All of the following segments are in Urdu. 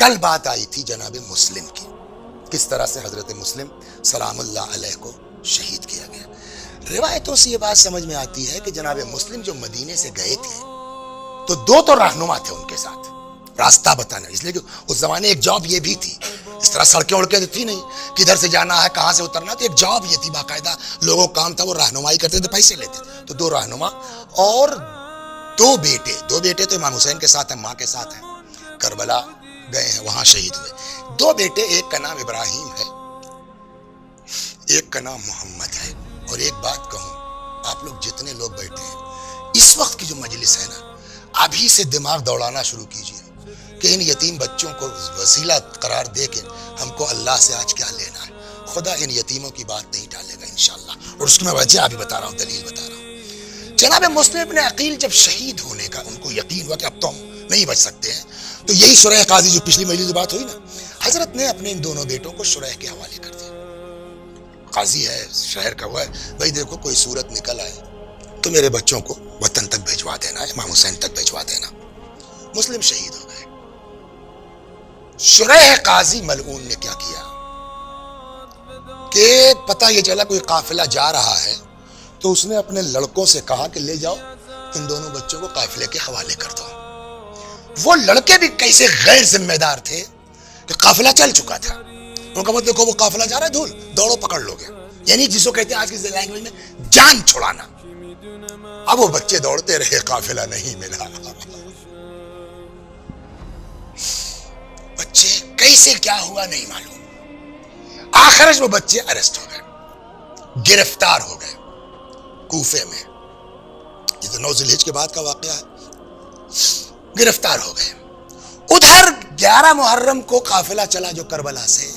کل بات آئی تھی جناب مسلم کی، کس طرح سے حضرت مسلم سلام اللہ علیہ کو شہید کیا گیا۔ روایتوں سے یہ بات سمجھ میں آتی ہے کہ جناب مسلم جو مدینے سے گئے تھے تو دو تو رہنما تھے ان کے ساتھ راستہ بتانا، اس لیے کہ اس زمانے ایک جاب یہ بھی تھی، اس طرح سڑکیں اڑکیں تو تھی نہیں، کدھر سے جانا ہے کہاں سے اترنا، تو ایک جاب یہ تھی باقاعدہ، لوگوں کا کام تھا وہ رہنمائی کرتے تھے، پیسے لیتے تھے۔ تو دو رہنما اور دو بیٹے تو امام حسین کے ساتھ ہیں، ماں کے ساتھ ہیں، کربلا گئے ہیں، وہاں شہید ہوئے۔ دو بیٹے، ایک کا نام ابراہیم ہے، ایک کا نام محمد ہے۔ اور ایک بات کہوں، آپ لوگ جتنے لوگ بیٹھے ہیں اس وقت کی جو مجلس ہے نا، ابھی سے دماغ دوڑانا شروع کیجئے کہ ان یتیم بچوں کو وسیلہ قرار دے کے ہم کو اللہ سے آج کیا لینا ہے۔ خدا ان یتیموں کی بات نہیں ٹالے گا انشاءاللہ، اور اس کی میں وجہ ابھی بتا رہا ہوں، دلیل بتا رہا ہوں۔ جناب مسلم ابن عقیل جب شہید ہونے کا ان کو یقین ہوا کہ اب تو ہم نہیں بچ سکتے ہیں، تو یہی شرح قاضی جو پچھلی مجلس بات ہوئی نا، حضرت نے اپنے ان دونوں بیٹوں کو شرح کے حوالے کر دیا۔ قاضی ہے، شہر کا ہوا ہے، بھائی دیکھو کوئی صورت نکل آئے تو میرے بچوں کو وطن تک بھیجوا دینا، امام حسین تک بھیجوا دینا۔ مسلم شہید ہو گئے۔ شرح قاضی ملعون نے کیا کیا کہ پتہ یہ چلا کوئی قافلہ جا رہا ہے، تو اس نے اپنے لڑکوں سے کہا کہ لے جاؤ ان دونوں بچوں کو قافلے کے حوالے کر دو۔ وہ لڑکے بھی کیسے غیر ذمہ دار تھے کہ قافلہ چل چکا تھا، ان کا مطلب دیکھو وہ قافلہ جا رہا ہے، دھول دوڑو پکڑ لو گے، یعنی جس کو کہتے ہیں آج کی لینگویج میں جان چھڑانا۔ اب وہ بچے دوڑتے رہے، قافلہ نہیں ملا۔ بچے کیسے کیا ہوا نہیں معلوم، آخرش وہ بچے اریسٹ ہو گئے، گرفتار ہو گئے کوفے میں۔ یہ تو 9 ذی الحجہ کے بعد کا واقعہ ہے، گرفتار ہو گئے۔ ادھر 11 محرم کو قافلہ چلا جو کربلا سے،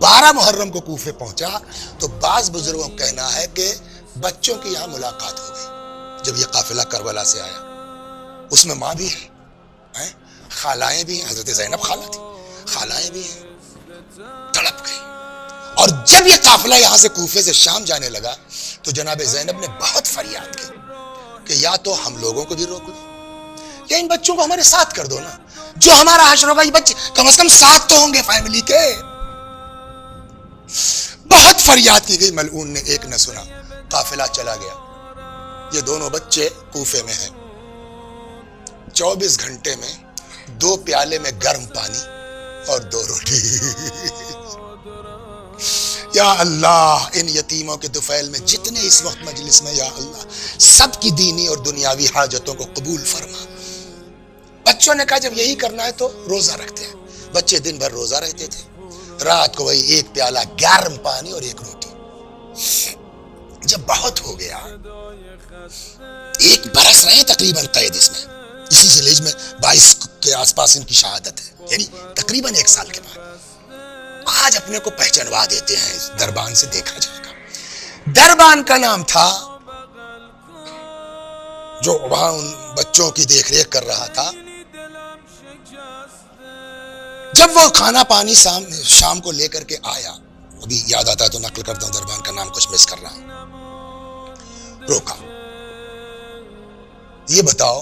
12 محرم کو کوفے پہنچا، تو بعض بزرگوں کا کہنا ہے کہ بچوں کی یہاں ملاقات ہو گئی جب یہ قافلہ کربلا سے آیا۔ اس میں ماں بھی ہے، خالائیں بھی ہیں، حضرت زینب خالہ تھی، خالائیں بھی ہیں، تڑپ گئی۔ اور جب یہ قافلہ یہاں سے کوفے سے شام جانے لگا تو جناب زینب نے بہت فریاد کی کہ یا تو ہم لوگوں کو بھی روک لو یا ان بچوں کو ہمارے ساتھ کر دو نا، جو ہمارا حشر ہوگا یہ بچے کم از کم ساتھ تو ہوں گے فیملی کے۔ بہت فریاد کی گئی، ملعون نے ایک نہ سنا، قافلہ چلا گیا۔ یہ دونوں بچے کوفے میں ہیں، 24 گھنٹے میں 2 پیالے میں گرم پانی اور 2 روٹی۔ یا اللہ ان یتیموں کے طفیل میں جتنے اس وقت مجلس میں، یا اللہ سب کی دینی اور دنیاوی حاجتوں کو قبول فرما۔ بچوں نے کہا جب یہی کرنا ہے تو روزہ رکھتے ہیں۔ بچے دن بھر روزہ رہتے تھے، رات کو وہی 1 پیالہ گرم پانی اور 1 روٹی۔ جب بہت ہو گیا، 1 برس رہے تقریباً قید اس میں، اسی ذیلحجہ میں 22 کے آس پاس ان کی شہادت ہے، یعنی تقریباً 1 سال کے بعد۔ آج اپنے کو پہچانوا دیتے ہیں، دربان سے دیکھا جائے گا۔ دربان کا نام تھا جو وہاں ان بچوں کی دیکھ ریکھ کر رہا تھا۔ جب وہ کھانا پانی شام کو لے کر کے آیا، ابھی یاد آتا ہے تو نقل کرتا ہوں، دربان کا نام کچھ مس کر رہا ہوں، روکا، یہ بتاؤ،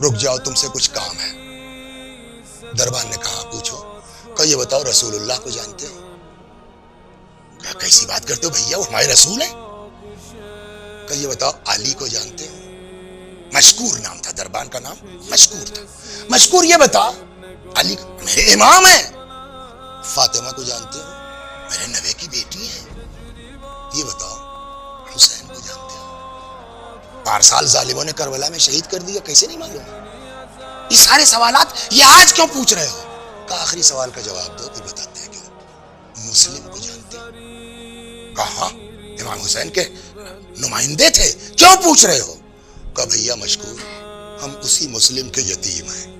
رک جاؤ تم سے کچھ کام ہے۔ دربان نے کہا پوچھو۔ کہ یہ بتاؤ رسول اللہ کو جانتے ہو؟ کہا کیسی بات کرتے ہو بھیا، وہ ہمارے رسول ہیں۔ کہ یہ بتاؤ علی کو جانتے ہو؟ مشکور نام تھا، دربان کا نام مشکور تھا۔ مشکور یہ بتا، علی میرے امام ہیں۔ فاطمہ کو جانتے ہو؟ میرے نوے کی بیٹی ہے۔ یہ بتاؤ حسین کو جانتے ہو؟ 12 سال ظالموں نے کربلا میں شہید کر دیا، کیسے نہیں معلوم؟ یہ سارے سوالات یہ آج کیوں پوچھ رہے ہو؟ کہ آخری سوال کا جواب دو، پھر بتاتے ہیں کیوں۔ مسلم کو جانتے ہو؟ کہا امام حسین کے نمائندے تھے، کیوں پوچھ رہے ہو؟ کہا بھیا مشکور، ہم اسی مسلم کے یتیم ہیں۔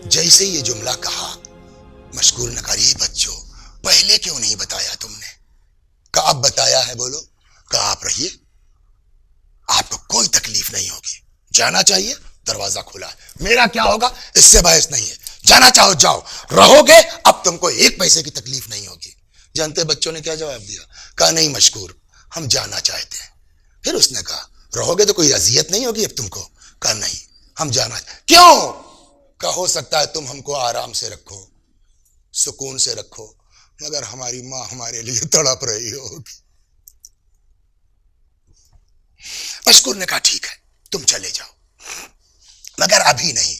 جیسے یہ جملہ کہا، مشکور نے کہا یہ بچوں پہلے کیوں نہیں بتایا تم نے؟ کہا اب بتایا ہے، بولو۔ کہا آپ رہیے، آپ کو کوئی تکلیف نہیں ہوگی، جانا چاہیے دروازہ کھلا ہے، میرا کیا ہوگا اس سے بحث نہیں ہے، جانا چاہو جاؤ، رہو گے اب تم کو 1 پیسے کی تکلیف نہیں ہوگی۔ جانتے بچوں نے کیا جواب دیا؟ کہا نہیں مشکور، ہم جانا چاہتے ہیں۔ پھر اس نے کہا رہو گے تو کوئی اذیت نہیں ہوگی اب تم کو؟ کہا نہیں، ہم جانا کیوں؟ کہا ہو سکتا ہے تم ہم کو آرام سے رکھو، سکون سے رکھو، مگر ہماری ماں ہمارے لیے تڑپ رہی ہوگی۔ مشکور نے کہا ٹھیک ہے تم چلے جاؤ، مگر ابھی نہیں،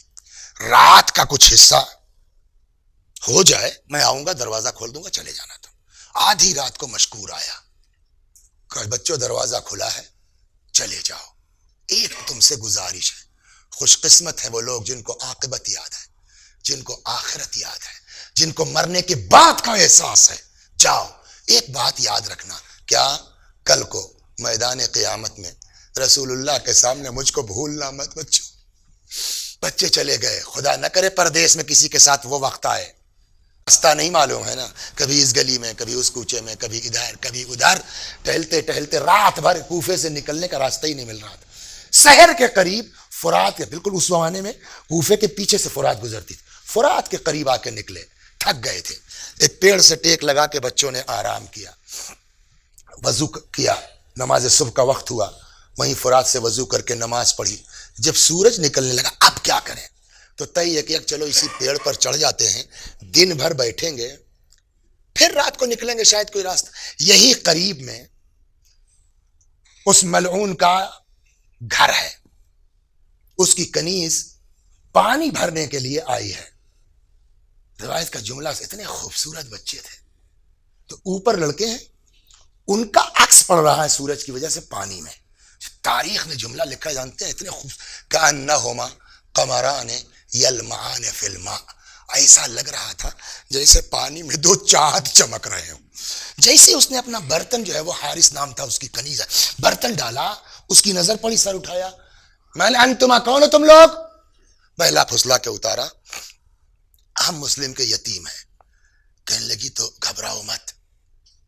رات کا کچھ حصہ ہو جائے میں آؤں گا، دروازہ کھول دوں گا، چلے جانا تھا۔ آدھی رات کو مشکور آیا، کہ بچوں دروازہ کھلا ہے چلے جاؤ، ایک تم سے گزارش ہے۔ خوش قسمت ہے وہ لوگ جن کو عاقبت یاد ہے، جن کو آخرت یاد ہے، جن کو مرنے کے بعد کا احساس ہے۔ جاؤ، ایک بات یاد رکھنا، کیا؟ کل کو میدان قیامت میں رسول اللہ کے سامنے مجھ کو بھولنا مت بچوں۔ بچے چلے گئے، خدا نہ کرے پردیس میں کسی کے ساتھ وہ وقت آئے، راستہ نہیں معلوم ہے نا، کبھی اس گلی میں، کبھی اس کوچے میں، کبھی ادھر کبھی ادھر، ٹہلتے ٹہلتے رات بھر کوفے سے نکلنے کا راستہ ہی نہیں مل رہا تھا۔ شہر کے قریب فرات کے بالکل اس زمانے میں کوفے کے پیچھے سے فرات گزرتی تھی، فرات کے قریب آ کے نکلے، تھک گئے تھے، ایک پیڑ سے ٹیک لگا کے بچوں نے آرام کیا، وضو کیا، نماز صبح کا وقت ہوا، وہیں فرات سے وضو کر کے نماز پڑھی۔ جب سورج نکلنے لگا اب کیا کریں، تو طے ہے کہ چلو اسی پیڑ پر چڑھ جاتے ہیں، دن بھر بیٹھیں گے، پھر رات کو نکلیں گے شاید کوئی راستہ۔ یہی قریب میں اس ملعون کا گھر ہے، اس کی کنیز پانی بھرنے کے لیے آئی ہے۔ روایت کا جملہ سے اتنے خوبصورت بچے تھے، تو اوپر لڑکے ہیں، ان کا عکس پڑ رہا ہے سورج کی وجہ سے پانی میں۔ تاریخ نے جملہ لکھا جانتے ہیں اتنے خوب، کأنہما قمران یلمعان فی الماء، ایسا لگ رہا تھا جیسے پانی میں دو چاند چمک رہے ہوں۔ جیسے اس نے اپنا برتن جو ہے، وہ حارث نام تھا اس کی کنیز ہے، برتن ڈالا، اس کی نظر پڑی، سر اٹھایا، میں نے انتما کون ہو تم لوگ؟ بہلا پھسلا کے اتارا، ہم مسلم کے یتیم ہیں۔ کہنے لگی تو گھبراؤ مت،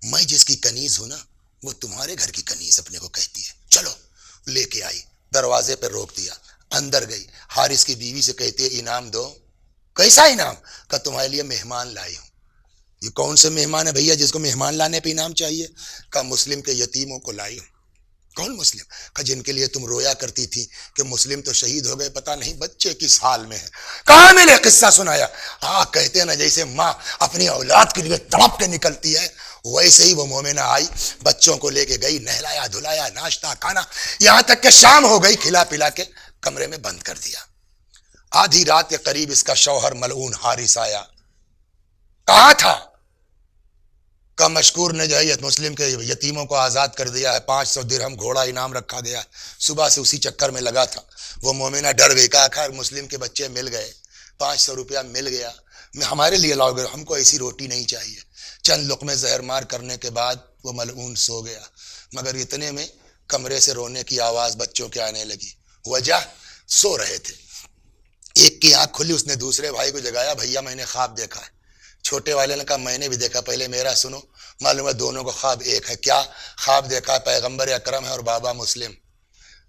میں جس کی کنیز ہوں نا وہ تمہارے گھر کی کنیز اپنے کو کہتی ہے، چلو۔ لے کے آئی، دروازے پہ روک دیا، اندر گئی، حارث کی بیوی سے کہتی ہے انعام دو۔ کیسا انعام؟ کہ تمہارے لیے مہمان لائی ہوں۔ یہ کون سے مہمان ہے بھیا جس کو مہمان لانے پہ انعام چاہیے؟ کہ مسلم کے یتیموں کو لائی ہوں۔ کون مسلم؟ کہ جن کے لیے تم رویا کرتی تھی کہ مسلم تو شہید ہو گئے، پتہ نہیں بچے کس حال میں ہیں۔ کہاں ملے؟ قصہ سنایا۔ ہاں، کہتے ہیں نا جیسے ماں اپنی اولاد کے لیے تڑپ کے نکلتی ہے، ویسے ہی وہ مومنہ آئی، بچوں کو لے کے گئی، نہلایا دھلایا، ناشتہ کھانا، یہاں تک کہ شام ہو گئی، کھلا پلا کے کمرے میں بند کر دیا۔ آدھی رات کے قریب اس کا شوہر ملعون حارث آیا۔ کہاں تھا؟ کا مشکور نے جو ہے مسلم کے یتیموں کو آزاد کر دیا ہے، 500 درہم گھوڑا انعام رکھا گیا ہے، صبح سے اسی چکر میں لگا تھا۔ وہ مومنہ ڈر گئی، کہا خیر مسلم کے بچے مل گئے، 500 روپیہ مل گیا، ہمارے لیے لاؤ گے، ہم کو ایسی روٹی نہیں چاہیے۔ چند لقمے زہر مار کرنے کے بعد وہ ملعون سو گیا، مگر اتنے میں کمرے سے رونے کی آواز بچوں کے آنے لگی۔ وجہ؟ سو رہے تھے، ایک کی آنکھ کھلی، اس نے دوسرے بھائی کو جگایا، بھیا میں نے خواب دیکھا ہے۔ چھوٹے والے نے کہا میں نے بھی دیکھا، پہلے میرا سنو۔ معلوم ہے دونوں کو خواب ایک ہے۔ کیا خواب دیکھا؟ پیغمبر اکرم ہے اور بابا مسلم۔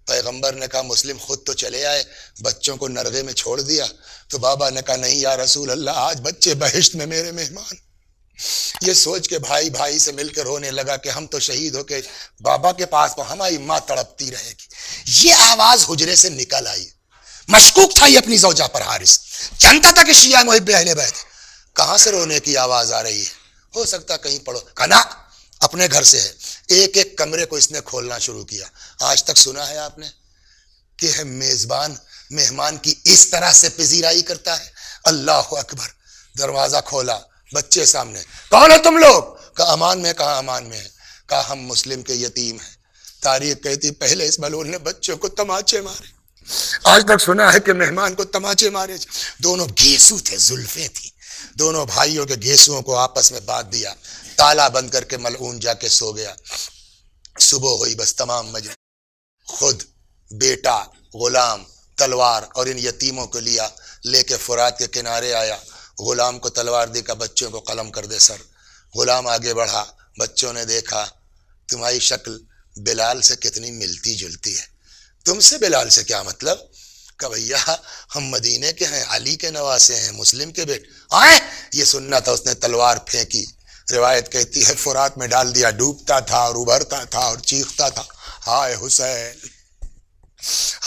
پیغمبر نے کہا مسلم خود تو چلے آئے، بچوں کو نرغے میں چھوڑ دیا، تو بابا نے کہا نہیں یا رسول اللہ، آج بچے بہشت میں میرے مہمان۔ یہ سوچ کے بھائی بھائی سے مل کے رونے لگا کہ ہم تو شہید ہو کے بابا کے پاس، ہماری ماں تڑپتی رہے گی۔ یہ آواز حجرے سے نکل آئی، مشکوک تھا یہ اپنی زوجہ پر حارث، جانتا تھا کہ شیعہ محب اہل بیت۔ کہاں سے رونے کی آواز آ رہی ہے؟ ہو سکتا کہیں پڑھو، کہنا اپنے گھر سے ہے۔ ایک ایک کمرے کو اس نے کھولنا شروع کیا۔ آج تک سنا ہے آپ نے کہ میزبان مہمان کی اس طرح سے پذیرائی کرتا ہے؟ اللہ اکبر۔ دروازہ کھولا، بچے سامنے، کون ہو تم لوگ؟ کہا امان میں۔ کہا امان میں ہے؟ کہا ہم مسلم کے یتیم ہیں۔ تاریخ کہتی پہلے اس ملعون نے بچوں کو تماچے مارے، آج تک سنا ہے کہ مہمان کو تماچے مارے۔ دونوں گھیسو تھے، زلفیں تھی، دونوں بھائیوں کے گھیسوؤں کو آپس میں بانٹ دیا، تالا بند کر کے ملعون جا کے سو گیا۔ صبح ہوئی، بس تمام مجلس، خود، بیٹا، غلام، تلوار اور ان یتیموں کو لے کے فرات کے کنارے آیا۔ غلام کو تلوار دی کہ بچوں کو قلم کر دے سر۔ غلام آگے بڑھا، بچوں نے دیکھا تمہاری شکل بلال سے کتنی ملتی جلتی ہے، تم سے بلال سے کیا مطلب؟ کہ بھیا ہم مدینے کے ہیں، علی کے نواسے ہیں، مسلم کے بیٹے آئے۔ یہ سننا تھا، اس نے تلوار پھینکی۔ روایت کہتی ہے فرات میں ڈال دیا، ڈوبتا تھا اور ابھرتا تھا اور چیختا تھا ہائے حسین۔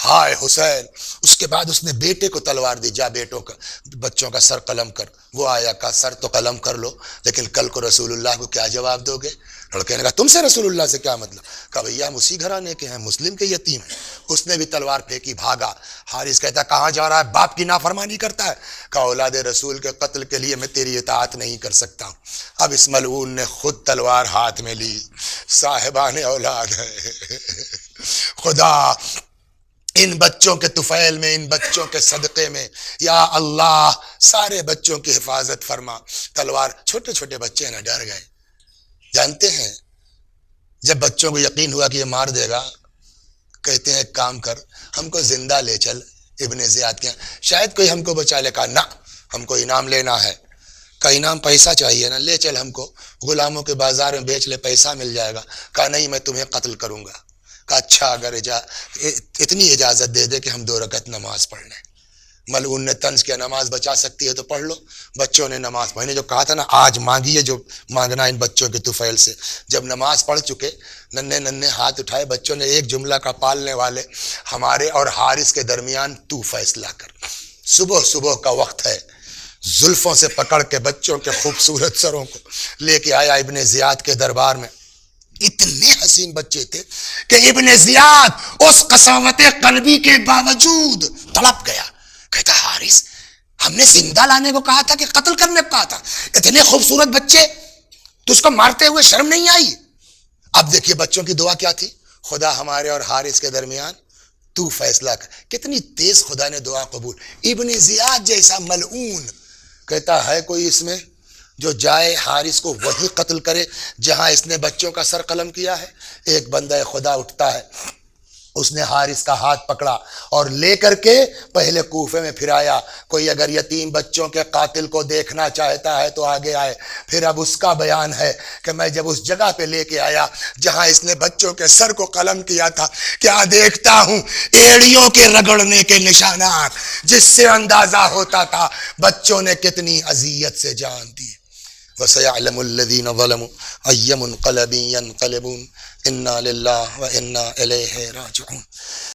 ہائے حسین. اس کے بعد اس نے بیٹے کو تلوار دی, جا بیٹوں کا بچوں کا سر قلم کر. وہ آیا کہا سر تو قلم کر لو, لیکن کل کو رسول اللہ کو کیا جواب دو گے؟ لڑکے نے کہا تم سے رسول اللہ سے کیا مطلب؟ کہا بھیا ہم اسی گھرانے کے ہیں, مسلم کے یتیم ہیں. اس نے بھی تلوار پھینکی, بھاگا. حارث کہتا کہاں جا رہا ہے؟ باپ کی نافرمانی کرتا ہے. کہا اولاد رسول کے قتل کے لیے میں تیری اطاعت نہیں کر سکتا ہوں. اب اس ملعون نے خود تلوار ہاتھ میں لی. صاحبان اولاد ہے. خدا ان بچوں کے طفیل میں, ان بچوں کے صدقے میں یا اللہ سارے بچوں کی حفاظت فرما. تلوار, چھوٹے چھوٹے بچے نہ ڈر گئے. جانتے ہیں جب بچوں کو یقین ہوا کہ یہ مار دے گا, کہتے ہیں ایک کام کر, ہم کو زندہ لے چل ابن زیاد کے, شاید کوئی ہم کو بچا لے. کہا نہ, ہم کو انعام لینا ہے. کا انعام پیسہ چاہیے نا, لے چل ہم کو غلاموں کے بازار میں بیچ لے, پیسہ مل جائے گا. کہا نہیں میں تمہیں قتل کروں گا. کہا اچھا اگر اتنی اجازت دے دے کہ ہم 2 رکعت نماز پڑھ لیں. ملعون نے طنز کیا نماز بچا سکتی ہے تو پڑھ لو. بچوں نے نماز, میں نے جو کہا تھا نا آج مانگی ہے جو مانگنا ان بچوں کے طفیل سے. جب نماز پڑھ چکے, ننھے ننھے ہاتھ اٹھائے بچوں نے, ایک جملہ کا پالنے والے ہمارے اور حارث کے درمیان تو فیصلہ کر. صبح صبح کا وقت ہے, زلفوں سے پکڑ کے بچوں کے خوبصورت سروں کو لے کے آیا ابن زیاد کے دربار میں. اتنے حسین بچے تھے کہ ابن زیاد اس قساوت قلبی کے باوجود تڑپ گیا. کہتا حارث ہم نے زندہ لانے کو کہا تھا کہ قتل کرنے کو کہا تھا؟ اتنے خوبصورت بچے, تو اس کو مارتے ہوئے شرم نہیں آئی؟ اب دیکھیے بچوں کی دعا کیا تھی, خدا ہمارے اور حارث کے درمیان تو فیصلہ کر. کتنی تیز خدا نے دعا قبول. ابن زیاد جیسا ملعون, کہتا ہے کوئی اس میں جو جائے حارث کو وہی قتل کرے جہاں اس نے بچوں کا سر قلم کیا ہے. ایک بندہ خدا اٹھتا ہے, اس نے حارث کا ہاتھ پکڑا اور لے کر کے پہلے کوفے میں پھرایا. کوئی اگر یتیم بچوں کے قاتل کو دیکھنا چاہتا ہے تو آگے آئے. پھر اب اس کا بیان ہے کہ میں جب اس جگہ پہ لے کے آیا جہاں اس نے بچوں کے سر کو قلم کیا تھا, کیا دیکھتا ہوں ایڑیوں کے رگڑنے کے نشانات, جس سے اندازہ ہوتا تھا بچوں نے کتنی اذیت سے جان دی. وَسَيَعْلَمُ الَّذِينَ ظَلَمُوا أَيَّ مُنْقَلَبٍ يَنْقَلِبُونَ إِنَّا لِلَّهِ وَإِنَّا إِلَيْهِ رَاجِعُونَ.